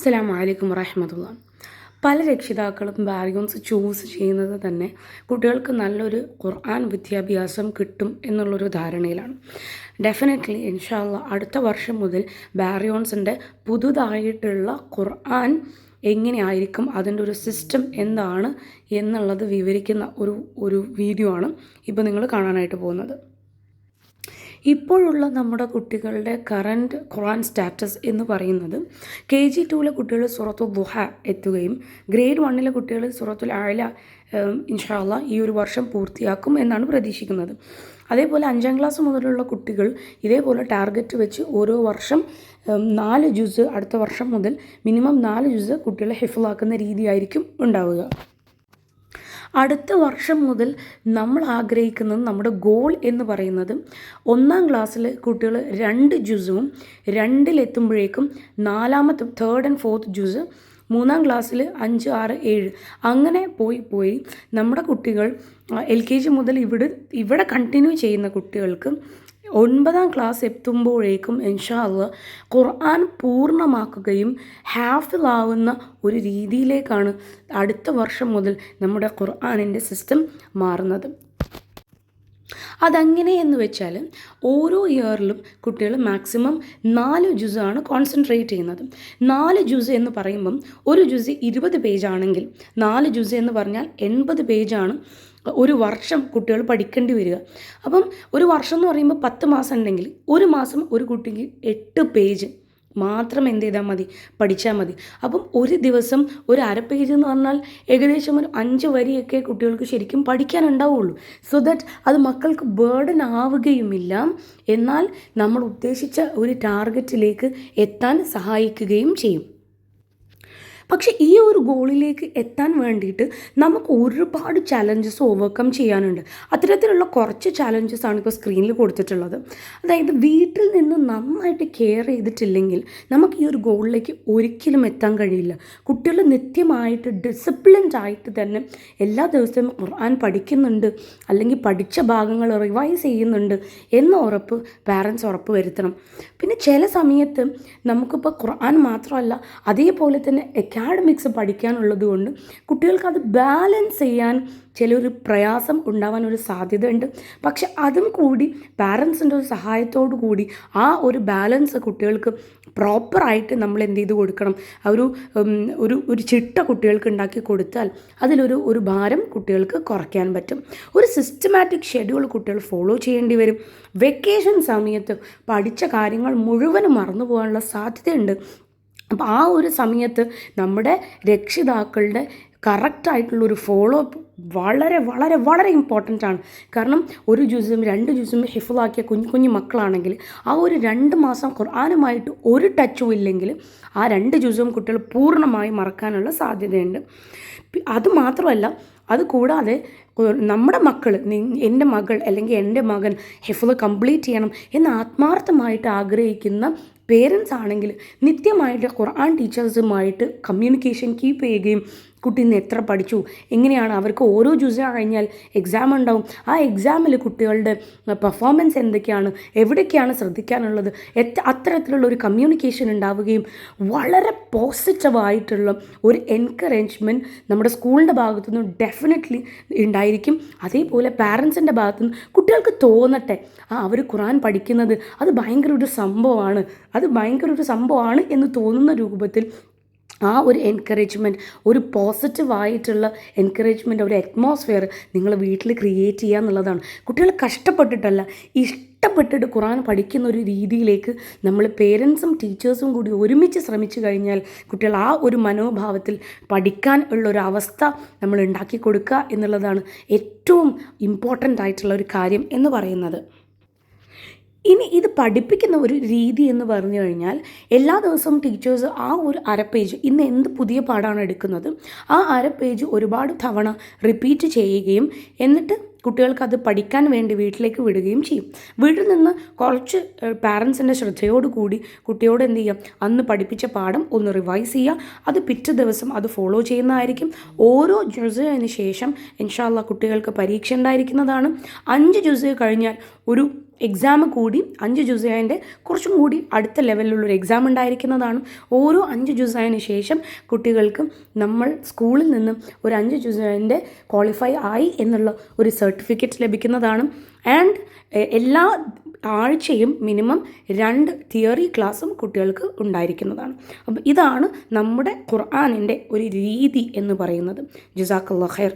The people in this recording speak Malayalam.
അസ്സലാമു അലൈക്കും വറഹ്മത്തുള്ളാഹി. പല രക്ഷിതാക്കളും ബാരിയോൺസ് ചൂസ് ചെയ്യുന്നത് തന്നെ കുട്ടികൾക്ക് നല്ലൊരു ഖുർആൻ വിദ്യാഭ്യാസം കിട്ടും എന്നുള്ളൊരു ധാരണയിലാണ്. ഡെഫിനറ്റ്ലി ഇൻഷാ അല്ലാഹ് അടുത്ത വർഷം മുതൽ ബാരിയോൺസിൻ്റെ പുതുതായിട്ടുള്ള ഖുർആൻ എങ്ങനെയായിരിക്കും, അതിൻ്റെ ഒരു സിസ്റ്റം എന്താണ് എന്നുള്ളത് വിവരിക്കുന്ന ഒരു വീഡിയോ ആണ് ഇപ്പോൾ നിങ്ങൾ കാണാനായിട്ട് പോകുന്നത്. ഇപ്പോഴുള്ള നമ്മുടെ കുട്ടികളുടെ കറൻറ്റ് ഖുർആൻ സ്റ്റാറ്റസ് എന്ന് പറയുന്നത് KG2 കുട്ടികൾ സൂറത്തുൽ ദുഹ എത്തുകയും ഗ്രേഡ് 1 കുട്ടികൾ സൂറത്തുൽ അഅല ഇൻഷാ അല്ലാഹ് ഈ ഒരു വർഷം പൂർത്തിയാക്കും എന്നാണ് പ്രതീക്ഷിക്കുന്നത്. അതേപോലെ 5ാം ക്ലാസ് മുതലുള്ള കുട്ടികൾ ഇതേപോലെ ടാർഗറ്റ് വെച്ച് ഓരോ വർഷം 4 ജുസ്, അടുത്ത വർഷം മുതൽ മിനിമം 4 ജുസ് കുട്ടികളെ ഹിഫ്ളാക്കുന്ന രീതിയായിരിക്കും ഉണ്ടാവുക. അടുത്ത വർഷം മുതൽ നമ്മൾ ആഗ്രഹിക്കുന്നത്, നമ്മുടെ ഗോൾ എന്ന് പറയുന്നത് 1ാം ക്ലാസ്സിൽ കുട്ടികൾ 2 ജുസും 2-ലെത്തുമ്പോഴേക്കും 4ാമത്തെ 3rd and 4th ജുസ്, 3ാം ക്ലാസ്സിൽ 5, 6, 7 അങ്ങനെ പോയി നമ്മുടെ കുട്ടികൾ LKG മുതൽ ഇവിടെ കണ്ടിന്യൂ ചെയ്യുന്ന കുട്ടികൾക്ക് 9ാം ക്ലാസ് എത്തുമ്പോഴേക്കും ഇൻഷാ അല്ലാഹ് ഖുർആൻ പൂർണ്ണമാക്കുകയും ഹാഫിളാവുന്ന ഒരു രീതിയിലേക്കാണ് അടുത്ത വർഷം മുതൽ നമ്മുടെ ഖുർആനിൻ്റെ സിസ്റ്റം മാറുന്നത്. അതെങ്ങനെയെന്ന് വെച്ചാൽ ഓരോ ഇയറിലും കുട്ടികൾ മാക്സിമം 4 ജുസാണ് കോൺസെൻട്രേറ്റ് ചെയ്യുന്നത്. 4 ജുസ് എന്ന് പറയുമ്പം ഒരു ജുസ് 20 പേജാണെങ്കിൽ 4 ജുസ് എന്ന് പറഞ്ഞാൽ 80 പേജാണ് ഒരു വർഷം കുട്ടികൾ പഠിക്കേണ്ടി വരിക. അപ്പം ഒരു വർഷം എന്ന് പറയുമ്പോൾ 10 മാസം ഉണ്ടെങ്കിൽ ഒരു മാസം ഒരു കുട്ടിക്ക് 8 പേജ് മാത്രം എന്ത് ചെയ്താൽ മതി, പഠിച്ചാൽ മതി. അപ്പം ഒരു ദിവസം ഒരു അര പേജ് എന്ന് പറഞ്ഞാൽ ഏകദേശം ഒരു 5 വരിയൊക്കെ കുട്ടികൾക്ക് ശരിക്കും പഠിക്കാനുണ്ടാവുള്ളൂ. സോ ദാറ്റ് അത് മക്കൾക്ക് ബേർഡൻ ആവുകയുമില്ല, എന്നാൽ നമ്മൾ ഉദ്ദേശിച്ച ഒരു ടാർഗറ്റിലേക്ക് എത്താൻ സഹായിക്കുകയും ചെയ്യും. പക്ഷേ ഈ ഒരു ഗോളിലേക്ക് എത്താൻ വേണ്ടിയിട്ട് നമുക്ക് ഒരുപാട് ചാലഞ്ചസ് ഓവർകം ചെയ്യാനുണ്ട്. അത്തരത്തിലുള്ള കുറച്ച് ചാലഞ്ചസ് ആണ് ഇപ്പോൾ സ്ക്രീനിൽ കൊടുത്തിട്ടുള്ളത്. അതായത് വീട്ടിൽ നിന്ന് നന്നായിട്ട് കെയർ ചെയ്തിട്ടില്ലെങ്കിൽ നമുക്ക് ഈ ഒരു ഗോളിലേക്ക് ഒരിക്കലും എത്താൻ കഴിയില്ല. കുട്ടികൾ നിത്യമായിട്ട് ഡിസിപ്ലിൻഡ് ആയിട്ട് തന്നെ എല്ലാ ദിവസവും ഖുർആൻ പഠിക്കുന്നുണ്ട്, അല്ലെങ്കിൽ പഠിച്ച ഭാഗങ്ങൾ റിവൈസ് ചെയ്യുന്നുണ്ട് എന്ന പാരൻസ് ഉറപ്പ് വരുത്തണം. പിന്നെ ചില സമയത്ത് നമുക്കിപ്പോൾ ഖുർആൻ മാത്രമല്ല, അതേപോലെ തന്നെ അക്കാഡമിക്സ് പഠിക്കാനുള്ളത് കൊണ്ട് കുട്ടികൾക്കത് ബാലൻസ് ചെയ്യാൻ ചിലൊരു പ്രയാസം ഉണ്ടാവാൻ ഒരു സാധ്യതയുണ്ട്. പക്ഷെ അതും കൂടി പാരൻസിൻ്റെ ഒരു സഹായത്തോടു കൂടി ആ ഒരു ബാലൻസ് കുട്ടികൾക്ക് പ്രോപ്പറായിട്ട് നമ്മൾ എന്ത് ചെയ്ത് കൊടുക്കണം, ഒരു ചിട്ട കുട്ടികൾക്ക് ഉണ്ടാക്കി കൊടുത്താൽ അതിലൊരു ഭാരം കുട്ടികൾക്ക് കുറയ്ക്കാൻ പറ്റും. ഒരു സിസ്റ്റമാറ്റിക് ഷെഡ്യൂൾ കുട്ടികൾ ഫോളോ ചെയ്യേണ്ടി വരും. വെക്കേഷൻ സമയത്ത് പഠിച്ച കാര്യങ്ങൾ മുഴുവനും മറന്നു പോകാനുള്ള സാധ്യതയുണ്ട്. അപ്പോൾ ആ ഒരു സമയത്ത് നമ്മുടെ രക്ഷിതാക്കളുടെ കറക്റ്റായിട്ടുള്ളൊരു ഫോളോ അപ്പ് വളരെ വളരെ വളരെ ഇമ്പോർട്ടൻ്റ് ആണ്. കാരണം ഒരു ജുസും 2 ജുസും ഹിഫ്ളാക്കിയ കുഞ്ഞു മക്കളാണെങ്കിൽ ആ ഒരു 2 മാസം ഖുർആനുമായിട്ട് ഒരു ടച്ചും ഇല്ലെങ്കിൽ ആ 2 ജുസും കുട്ടികൾ പൂർണ്ണമായി മറക്കാനുള്ള സാധ്യതയുണ്ട്. അതുമാത്രമല്ല, അതുകൂടാതെ നമ്മുടെ മക്കൾ, എൻ്റെ മകൾ അല്ലെങ്കിൽ എൻ്റെ മകൻ ഹിഫ്ള് കംപ്ലീറ്റ് ചെയ്യണം എന്ന് ആത്മാർത്ഥമായിട്ട് ആഗ്രഹിക്കുന്ന പേരൻസ് ആണെങ്കിൽ നിത്യമായിട്ട് ഖുർആൻ ടീച്ചേഴ്സുമായിട്ട് കമ്മ്യൂണിക്കേഷൻ കീപ്പ് ചെയ്യുകയും കുട്ടി ഇന്ന് എത്ര പഠിച്ചു, എങ്ങനെയാണ്, അവർക്ക് ഓരോ ജുസ കഴിഞ്ഞാൽ എക്സാം ഉണ്ടാവും, ആ എക്സാമിൽ കുട്ടികളുടെ പെർഫോമൻസ് എന്തൊക്കെയാണ്, എവിടേക്കാണ് ശ്രദ്ധിക്കാനുള്ളത്, അത്തരത്തിലുള്ള ഒരു കമ്മ്യൂണിക്കേഷൻ ഉണ്ടാവുകയും വളരെ പോസിറ്റീവായിട്ടുള്ള ഒരു എൻകറേജ്മെൻറ്റ് നമ്മുടെ സ്കൂളിൻ്റെ ഭാഗത്തുനിന്ന് ഡെഫിനറ്റ്ലി ഉണ്ടായിരിക്കും. അതേപോലെ പാരൻസിൻ്റെ ഭാഗത്തുനിന്ന് കുട്ടികൾക്ക് തോന്നട്ടെ അവർ ഖുർആൻ പഠിക്കുന്നത് അത് ഭയങ്കര ഒരു സംഭവമാണ് എന്ന് തോന്നുന്ന രൂപത്തിൽ ആ ഒരു എൻകറേജ്മെൻറ്റ്, ഒരു പോസിറ്റീവായിട്ടുള്ള എൻകറേജ്മെൻറ്റ്, ഒരു അറ്റ്മോസ്ഫിയർ നിങ്ങൾ വീട്ടിൽ ക്രിയേറ്റ് ചെയ്യുക എന്നുള്ളതാണ്. കുട്ടികൾ കഷ്ടപ്പെട്ടിട്ടല്ല, ഇഷ്ടപ്പെട്ടിട്ട് ഖുർആൻ പഠിക്കുന്ന ഒരു രീതിയിലേക്ക് നമ്മൾ പേരൻസും ടീച്ചേഴ്സും കൂടി ഒരുമിച്ച് ശ്രമിച്ചു കഴിഞ്ഞാൽ കുട്ടികൾ ആ ഒരു മനോഭാവത്തിൽ പഠിക്കാൻ ഉള്ളൊരു അവസ്ഥ നമ്മൾ ഉണ്ടാക്കി കൊടുക്കുക എന്നുള്ളതാണ് ഏറ്റവും ഇമ്പോർട്ടൻ്റ് ആയിട്ടുള്ള ഒരു കാര്യം എന്ന് പറയുന്നത്. ഇനി ഇത് പഠിപ്പിക്കുന്ന ഒരു രീതി എന്ന് പറഞ്ഞു കഴിഞ്ഞാൽ എല്ലാ ദിവസവും ടീച്ചേഴ്സ് ആ ഒരു അര പേജ്, ഇന്ന് എന്ത് പുതിയ പാഠമാണ് എടുക്കുന്നത്, ആ അര പേജ് ഒരുപാട് തവണ റിപ്പീറ്റ് ചെയ്യുകയും എന്നിട്ട് കുട്ടികൾക്കത് പഠിക്കാൻ വേണ്ടി വീട്ടിലേക്ക് വിടുകയും ചെയ്യും. വീട്ടിൽ നിന്ന് കുറച്ച് പാരൻസിൻ്റെ ശ്രദ്ധയോടുകൂടി കുട്ടിയോട് എന്ത് ചെയ്യാം, അന്ന് പഠിപ്പിച്ച പാഠം ഒന്ന് റിവൈസ് ചെയ്യുക, അത് പിറ്റേ ദിവസം അത് ഫോളോ ചെയ്യുന്നതായിരിക്കും. ഓരോ ജുസിന് ശേഷം ഇൻഷാ അല്ലാഹ് കുട്ടികൾക്ക് പരീക്ഷ ഉണ്ടായിരിക്കുന്നതാണ്. 5 ജുസ് കഴിഞ്ഞാൽ ഒരു എക്സാം കൂടി 5 ജുസൈൻ്റെ കുറച്ചും കൂടി അടുത്ത ലെവലിലുള്ളൊരു എക്സാം ഉണ്ടായിരിക്കുന്നതാണ്. ഓരോ 5 ജുസൈന് ശേഷം കുട്ടികൾക്ക് നമ്മൾ സ്കൂളിൽ നിന്നും ഒരു 5 ജുസൈൻ്റെ ക്വാളിഫൈ ആയി എന്നുള്ള ഒരു സർട്ടിഫിക്കറ്റ് ലഭിക്കുന്നതാണ്. ആൻഡ് എല്ലാ ആഴ്ചയും മിനിമം 2 തിയറി ക്ലാസ്സും കുട്ടികൾക്ക് ഉണ്ടായിരിക്കുന്നതാണ്. അപ്പോൾ ഇതാണ് നമ്മുടെ ഖുർആനിൻ്റെ ഒരു രീതി എന്ന് പറയുന്നത്. ജസാക്കല്ലാഹു ഖൈർ.